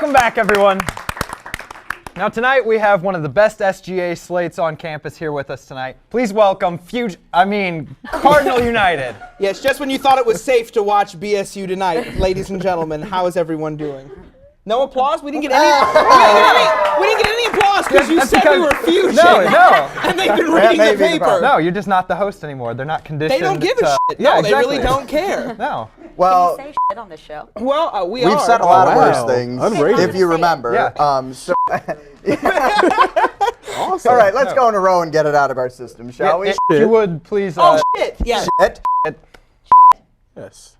Welcome back, everyone. Now tonight we have one of the best SGA slates on campus here with us tonight. Please welcome Cardinal United. Yes, just when you thought it was safe to watch BSU tonight, ladies and gentlemen, how is everyone doing? No applause? We didn't get any. We didn't get any applause because you said we were fusion. No. And they've been reading the paper. No, you're just not the host anymore. They're not conditioned. They don't give a shit. Yeah, No, exactly. they really don't care. No. Well, Can you say shit on this show? Well, we've said a lot of worse wow. things, Unrated. if you remember. Yeah. So Awesome. all right, let's go in a row and get it out of our system, shall we? If you would, please. Oh, shit. Yeah. Shit. Yes.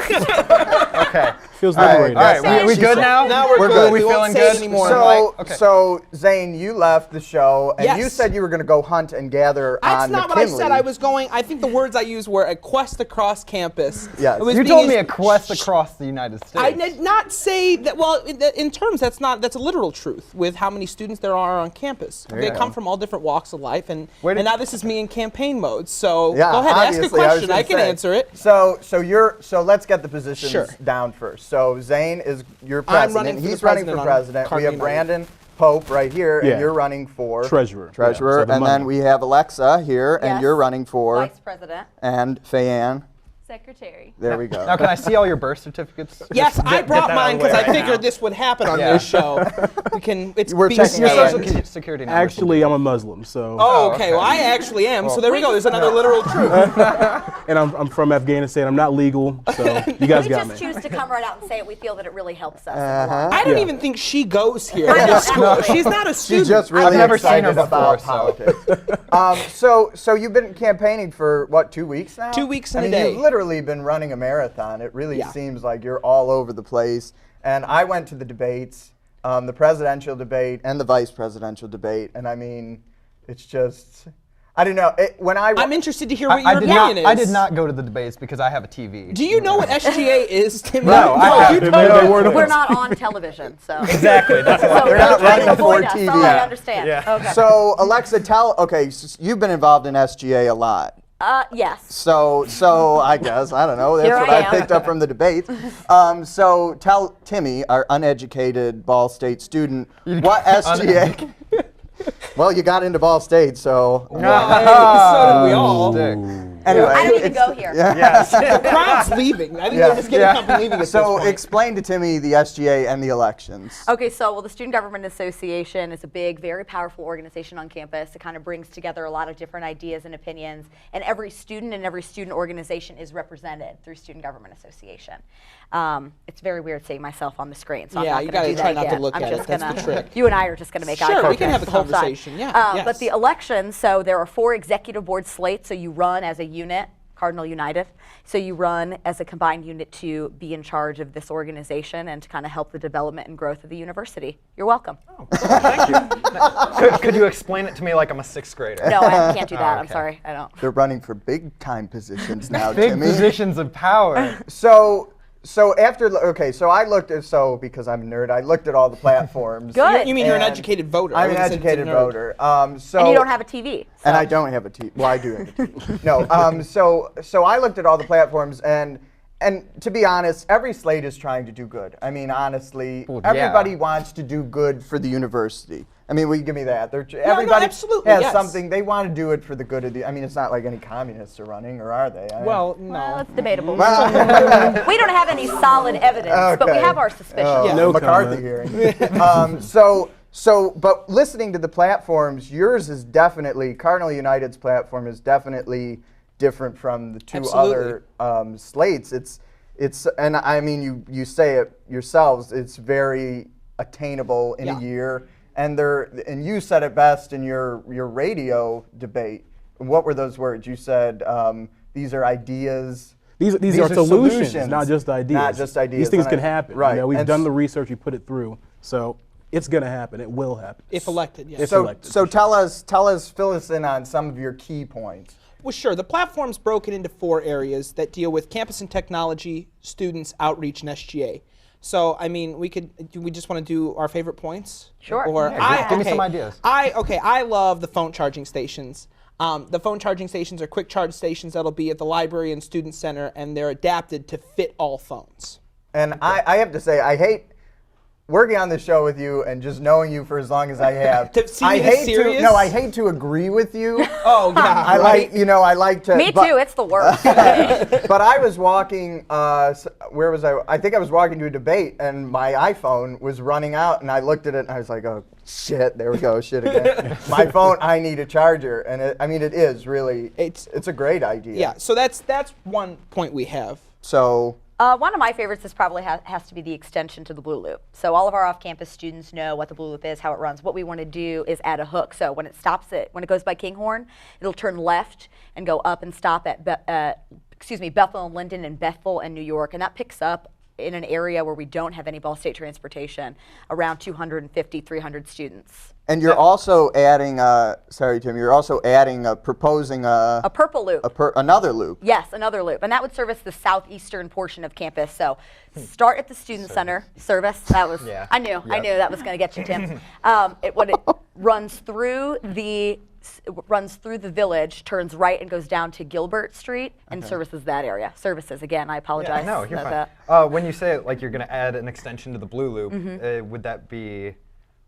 Okay. Feels All right, liberating. All right, we good now? Now we're We're good. good. We We won't feeling say it good? anymore. Okay. So Zane, you left the show, and you Yes. said you were going to go hunt and gather That's on not what I McKinley. said. I was going, I think the words I used were a quest across campus. Yes. It was You being told me a used- quest across the United States. I did not say that. Well, in terms, that's a literal truth with how many students there are on campus. They you come go. from all different walks of life, and Where did- now this is me in campaign mode. So Yeah, go ahead, ask a obviously, I was question. gonna I can say. answer it. So let's get the positions Sure. down first. So Zane is your I'm president. running for the He's running for president on president. We Cardinal have United. Brandon Pope right here, Yeah. and you're running for Treasurer. Treasurer, Yeah, so the and then money. we have Alexa here, and Yes. you're running for Vice President. and Fayanne. Secretary. There we go. Now, can I see all your birth certificates? Yes, Just I get brought that out mine of the way because I right figured now. this would happen on Yeah. this show. We can. It's We're being checking Your out. scanned. social security number. Actually, I'm a Muslim, so Oh, Oh, okay. okay. Well, I actually am. So there we go. There's another literal truth. and I'm from Afghanistan. I'm not legal, so you guys We got just me. choose to come right out and say it. We feel that it really helps us. I don't Yeah. even think she goes here to school. She's not a She's student. just really I've never seen excited her about before, so. politics. So you've been campaigning for what, 2 weeks now? 2 weeks I and a mean, day. You've literally been running a marathon. It really Yeah. seems like you're all over the place. And I went to the debates, the presidential debate and the vice presidential debate, and I mean, it's just, I don't know. I'm interested to hear what I your did opinion not. is. I did not go to the debates because I have a TV. Do you know what SGA is, Tim? No, I haven't. you They don't. weren't We're not on television, so. Exactly. That's So what They're not trying to running for avoid us. TV. Oh, I Yeah. understand. Yeah. Okay. So Alexa, you've been involved in SGA a lot. Yes. So I guess, I don't know, that's Here what I I am. picked up from the debate. So tell Timmy, our uneducated Ball State student, what SGA... Well, you got into Ball State, so... So did we all. Anyway, I don't even go here. Yes. The crowd's leaving. I think Yeah. they're just getting up and leaving at this So point. explain to Timmy the SGA and the elections. Okay, so the Student Government Association is a big, very powerful organization on campus. It kind of brings together a lot of different ideas and opinions, and every student and every student organization is represented through Student Government Association. It's very weird seeing myself on the screen, so Yeah, I'm you not going gotta to do try that not to yet. look I'm at it. just That's gonna, the trick. You and I are just going to make eye Sure, contact we can have a the whole time. conversation, yeah, yes. But the elections, so there are 4 executive board slates, so you run as a unit, Cardinal United. So you run as a combined unit to be in charge of this organization and to kind of help the development and growth of the university. You're welcome. Thank you. Could you explain it to me like I'm a 6th grader? No, I can't do that. I'm okay. sorry. I don't. They're running for big-time positions now, Big Timmy. positions of power. So I looked at, because I'm a nerd, I looked at all the platforms. Good. You mean you're an And educated voter? I'm I an would've said educated nerd. voter. So And you don't have a TV. And so- I don't have a TV. Well, I do have a TV. No. So I looked at all the platforms, and to be honest, every slate is trying to do good. I mean, honestly, Well, yeah. everybody wants to do good for the university. I mean, will you give me that? Everybody absolutely, has yes. something. They want to do it for the good of the. I mean, it's not like any communists are running, or are they? I mean, Well, no. Well, it's debatable. Well- We don't have any solid evidence, but we Okay. have our suspicions. Oh, No McCarthy comment. hearing. But listening to the platforms, yours is definitely, Cardinal United's platform is definitely different from the 2 Absolutely. other slates. And I mean, you say it yourselves, it's very attainable in Yeah. a year. And you said it best in your radio debate. What were those words? You said, these are ideas. These are solutions, not just ideas. Not just ideas. These things And can happen. Right. You know, we've And done the research, we put it through. So it's going to happen. It will happen. If elected, yes. If So elected, so for sure. tell us, fill us in on some of your key points. Well, sure. The platform's broken into 4 areas that deal with campus and technology, students, outreach, and SGA. So, I mean, do we just want to do our favorite points? Sure. Or Yeah, give me some ideas. I love the phone charging stations. The phone charging stations are quick charge stations that'll be at the library and student center, and they're adapted to fit all phones. And I have to say, I hate working on this show with you and just knowing you for as long as I have, To see you this serious? I hate to agree with you. Oh yeah, I like to. Me but- too. It's the worst. But I was walking. Where was I? I think I was walking to a debate, and my iPhone was running out, and I looked at it, and I was like, "Oh shit! There we go, shit again." My phone. I need a charger, and it is really. It's a great idea. Yeah. So that's one point we have. So. One of my favorites is probably has to be the extension to the Blue Loop. So all of our off-campus students know what the Blue Loop is, how it runs. What we want to do is add a hook. So when it goes by Kinghorn, it'll turn left and go up and stop at Bethel and Linden and Bethel and New York, and that picks up in an area where we don't have any Ball State transportation, around 250, 300 students. And you're also adding. Sorry, Tim. You're also adding, proposing A purple loop. another loop. Yes, another loop, and that would service the southeastern portion of campus. So, start at the student center service. That was I knew that was going to get you, Tim. It runs through the village, turns right and goes down to Gilbert Street and services that area. Services again. I apologize. No, you're about fine. When you say like you're going to add an extension to the Blue Loop, would that be?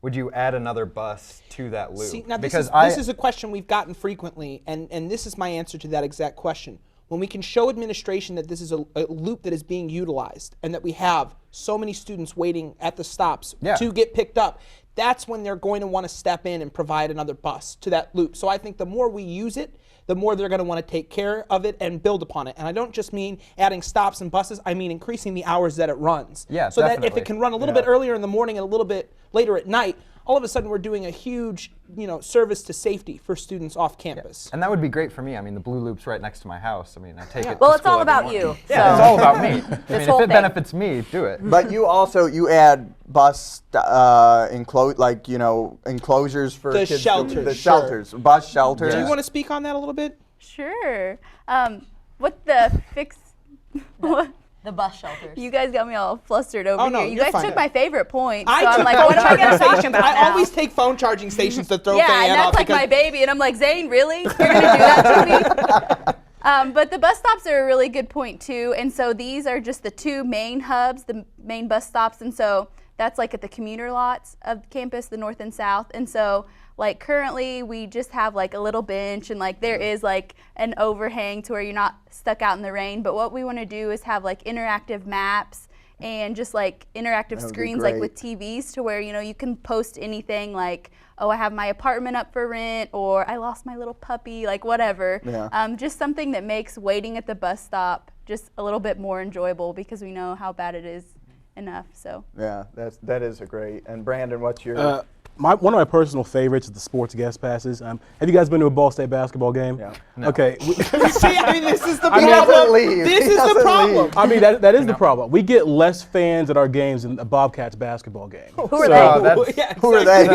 Would you add another bus to that loop? See, now this Because is a question we've gotten frequently, and this is my answer to that exact question. When we can show administration that this is a loop that is being utilized and that we have so many students waiting at the stops to get picked up, that's when they're going to want to step in and provide another bus to that loop. So I think the more we use it, the more they're going to want to take care of it and build upon it. And I don't just mean adding stops and buses, I mean increasing the hours that it runs. Yeah, so that if definitely. it can run a little bit earlier in the morning and a little bit later at night, all of a sudden we're doing a huge, service to safety for students off campus. and that would be great for me. I mean, the Blue Loop's right next to my house. I mean, I take it. Well, to it's school all every about morning. you. Yeah, it's so. all about me. I mean, if whole it thing. benefits me, do it. But you add bus enclosures for The kids. shelters. The Sure. shelters. Bus shelters. Do you want to speak on that a little bit? Sure. What the fix? What? The bus shelters. You guys got me all flustered over Oh, no, here. You you're guys fine. took my favorite point. I so I'm took like, phone what am I charging gonna talk stations. about I now? always take phone charging stations to throw Yeah, Faye and off that's like because my baby, and I'm like, Zane, really? You're gonna do that to me? But the bus stops are a really good point too, and so these are just the two main hubs, the main bus stops, and so that's like at the commuter lots of campus, the north and south, and so like currently we just have like a little bench and like there is like an overhang to where you're not stuck out in the rain, but what we want to do is have like interactive maps and just like interactive would be screens like great. with TVs to where you can post anything like, oh, I have my apartment up for rent, or I lost my little puppy, like whatever. Yeah. Just something that makes waiting at the bus stop just a little bit more enjoyable because we know how bad it is enough. So Yeah, that is a great. And Brandon, what's your? One of my personal favorites is the sports guest passes. Have you guys been to a Ball State basketball game? Yeah. No. Okay. See, I mean, this is the He problem. doesn't leave. This He is the doesn't problem. leave. I mean, that is the problem. We get less fans at our games than a Bobcats basketball game. Who are they? that's- Yeah, Who are they?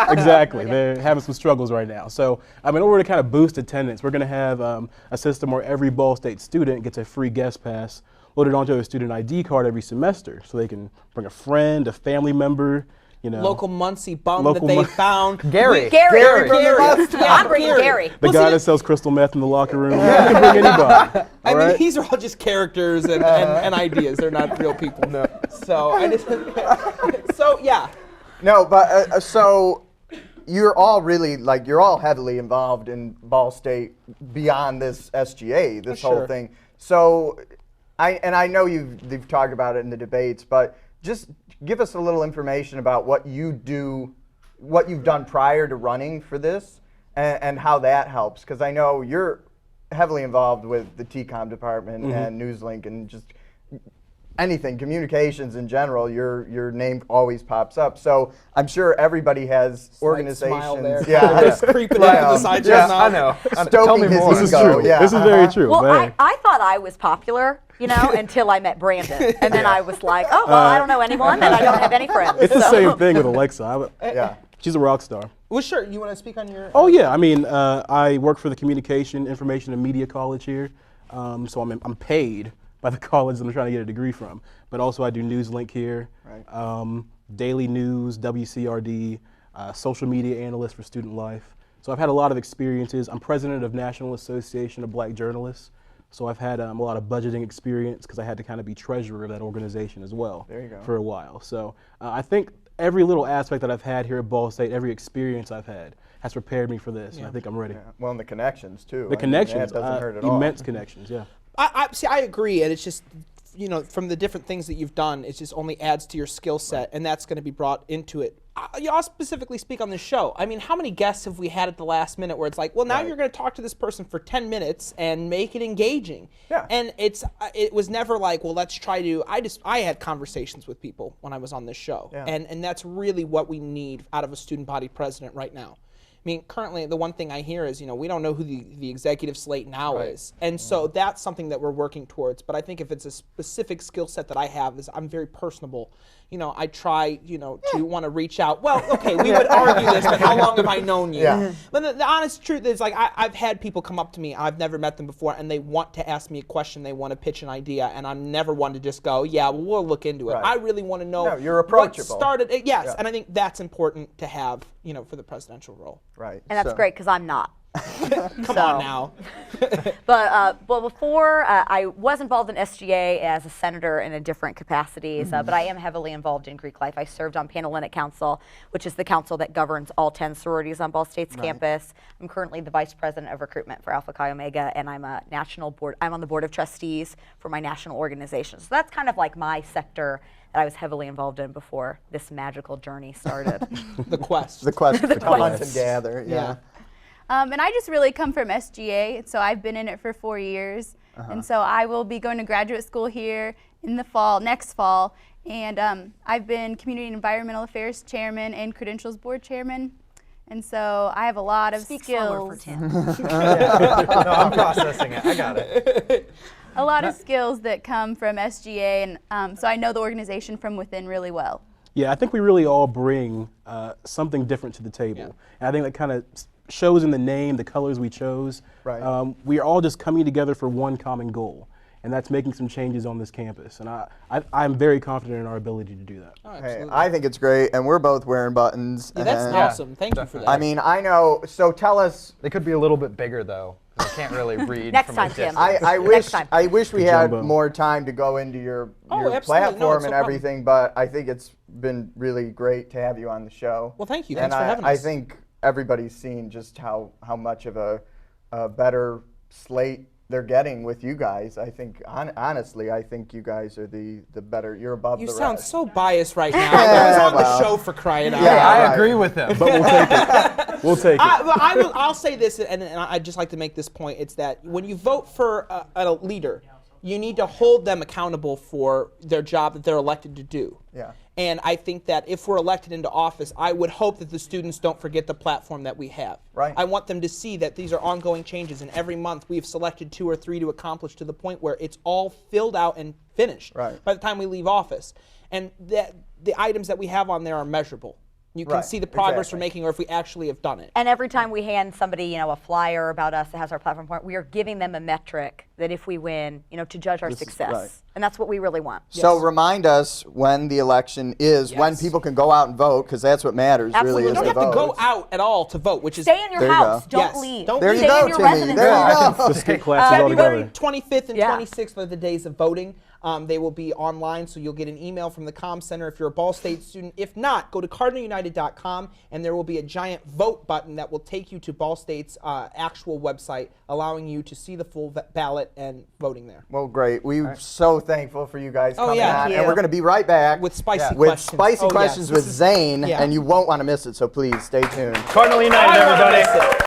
Exactly. They're having some struggles right now. So, in order to kind of boost attendance, we're going to have a system where every Ball State student gets a free guest pass loaded onto a student ID card every semester, so they can bring a friend, a family member. Local Muncie bum Local that they Mun- found. Gary. Gary. from the bus stop. Yeah, I'm bringing Gary. The Well, guy see, that sells crystal meth in the locker room. You can bring anybody. I all mean, right? these are all just characters and ideas. They're not real people. No. So I just. So yeah. No, but so you're all really you're all heavily involved in Ball State beyond this SGA, this Sure. whole thing. So I know you've talked about it in the debates, but just give us a little information about what you do, what you've done prior to running for this, and how that helps. Because I know you're heavily involved with the TCOM department and NewsLink and just anything, communications in general, your name always pops up. So I'm sure everybody has organizations. Smile there. Yeah, Just creeping up to the side of your Yeah, mouth. I know. Stoking Tell me his more. This is ego, true. yeah, This is very true. Well, but hey. I thought I was popular, until I met Brandon. And then I was like, oh, well, I don't know anyone and I don't have any friends. It's the so. same thing with Alexa. Yeah. She's a rock star. Well, sure. You want to speak on your? Oh yeah, I mean, I work for the Communication, Information, and Media College here, so I'm paid by the college that I'm trying to get a degree from. But also I do NewsLink here, Right. daily news, WCRD, social media analyst for Student Life. So I've had a lot of experiences. I'm president of National Association of Black Journalists. So I've had a lot of budgeting experience because I had to kind of be treasurer of that organization as well There you go. for a while. So I think every little aspect that I've had here at Ball State, every experience I've had, has prepared me for this, and I think I'm ready. Yeah. Well, and the connections too. The connections, that doesn't hurt at all. immense connections, yeah. I agree, and it's just, from the different things that you've done, it just only adds to your skill set, and that's going to be brought into it. I'll specifically speak on this show. I mean, how many guests have we had at the last minute where it's like, well, now you're going to talk to this person for 10 minutes and make it engaging. Yeah. And it was never like, well, let's try to. I had conversations with people when I was on this show, Yeah. and that's really what we need out of a student body president right now. I mean, currently, the one thing I hear is, we don't know who the executive slate now is. And so that's something that we're working towards. But I think if it's a specific skill set that I have, is I'm very personable. I try, to want to reach out. Well, okay, we would argue this, but how long have I known you? Yeah. But the honest truth is, like, I've had people come up to me, I've never met them before, and they want to ask me a question, they want to pitch an idea, and I'm never one to just go, yeah, well, we'll look into it. Right. I really want to know No, you're approachable. what started it. Yes, Yeah. and I think that's important to have, for the presidential role. Right. And that's So- great because I'm not. Come on now. But before, I was involved in SGA as a senator in a different capacities, but I am heavily involved in Greek life. I served on Panhellenic Council, which is the council that governs all 10 sororities on Ball State's campus. I'm currently the vice president of recruitment for Alpha Chi Omega, and I'm I'm on the board of trustees for my national organization. So that's kind of like my sector that I was heavily involved in before this magical journey started. The quest. The question to quest. hunt and gather. Yeah. And I just really come from SGA, so I've been in it for 4 years. And so I will be going to graduate school here in the fall, next fall. And I've been Community and Environmental Affairs Chairman and Credentials Board Chairman. And so I have a lot of Speak slower skills. for Tim. No, I'm processing it. I got it. A lot of skills that come from SGA, and so I know the organization from within really well. Yeah, I think we really all bring something different to the table. And I think that kind of shows in the name, the colors we chose. Right. We are all just coming together for one common goal, and that's making some changes on this campus. And I'm very confident in our ability to do that. Oh, Hey, absolutely. I think it's great, and we're both wearing buttons. Yeah, that's and- awesome. Thank you for that. I mean, I know. So tell us. They could be a little bit bigger though. 'Cause I can't really read Next from time, a Tim. distance. I Next wish time. I wish we had Jumbo. more time to go into your absolutely. No, platform it's and no problem. everything, but I think it's been really great to have you on the show. Well, thank you. And Thanks for having I us. think everybody's seen just how much of a better slate they're getting with you guys. I think honestly, I think you guys are the better. You're above You the sound rest. so biased right now. I was on well. the show for crying out Yeah, loud. I right. agree with him. But we'll take it. We'll take it. I'll say this, and I'd just like to make this point. It's that when you vote for a leader, you need to hold them accountable for their job that they're elected to do. Yeah. And I think that if we're elected into office, I would hope that the students don't forget the platform that we have. Right. I want them to see that these are ongoing changes, and every month we've selected 2 or 3 to accomplish to the point where it's all filled out and finished Right. by the time we leave office. And that the items that we have on there are measurable. You can Right. see the progress Exactly. we're making, or if we actually have done it. And every time we hand somebody, a flyer about us that has our platform point, we are giving them a metric that if we win, to judge our This is success. right. And that's what we really want. So Yes. remind us when the election is, when Yes. people can go out and vote, because that's what matters. Absolutely. Really, You is don't the have to vote. go out at all to vote, which is Stay in your There you house. go. Don't Yes. leave. Don't There leave. you Stay go, in your Timmy. residence. There you go. The skip classes all February together. 25th and Yeah. 26th are the days of voting. They will be online, so you'll get an email from the comm center if you're a Ball State student. If not, go to cardinalunited.com, and there will be a giant vote button that will take you to Ball State's actual website, allowing you to see the full ballot and voting there. Well, great. We're so thankful for you guys Oh, coming yeah. on, Thank and you. we're going to be right back With spicy with questions. spicy Oh, yes. questions This with is- Zane, yeah. and you won't want to miss it. So please stay tuned. Cardinal United, I don't wanna everybody. miss it.